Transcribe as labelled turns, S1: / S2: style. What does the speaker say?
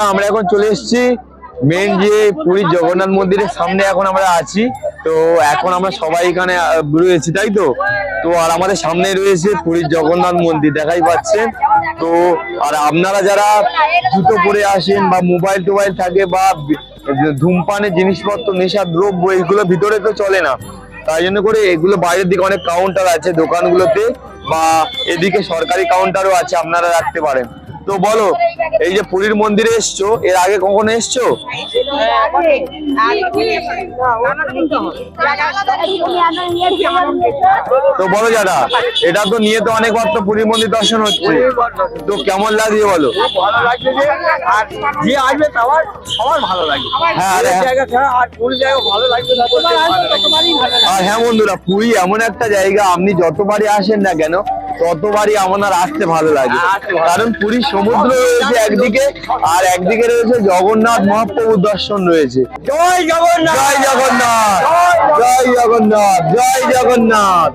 S1: আমরা এখন চলে এসেছি মেন যে পুরীর জগন্নাথ মন্দিরের সামনে এখন আমরা আছি। তো এখন আমরা সবাই এখানে রয়েছি, তাই তো। তো আর আমাদের সামনে রয়েছে পুরীর জগন্নাথ মন্দির, দেখাই পাচ্ছেন। তো আর আপনারা যারা জুতো পরে আসেন বা মোবাইল টোবাইল থাকে বা ধূমপানের জিনিসপত্র, নেশার দ্রব্য, এগুলো ভিতরে তো চলে না, তাই জন্য করে এগুলো বাইরের দিকে অনেক কাউন্টার আছে দোকানগুলোতে, বা এদিকে সরকারি কাউন্টারও আছে, আপনারা রাখতে পারেন। তো বলো, এই যে পুরীর মন্দিরে এসছো, এর আগে কখনো এসছো? তো বলো যারা, এটা তো নিয়ে তো অনেকবার তো পুরীর মন্দির দর্শন হচ্ছে, তো কেমন লাগছে বলো?
S2: ভালো লাগছে যে, আর যে আসবে সবার ভালো লাগবে।
S1: হ্যাঁ,
S2: আর পুরী জায়গা ভালো লাগবে না বলতে
S1: আর হ্যাঁ বন্ধুরা, পুরী এমন একটা জায়গা, আপনি যতবারই আসেন না কেন ততবারই আমার আসতে ভালো লাগে। কারণ পুরীর সমুদ্র রয়েছে একদিকে, আর একদিকে রয়েছে জগন্নাথ মহাপ্রভুর দর্শন রয়েছে।
S2: জয় জগন্নাথ,
S1: জয় জগন্নাথ, জয় জগন্নাথ, জয় জগন্নাথ।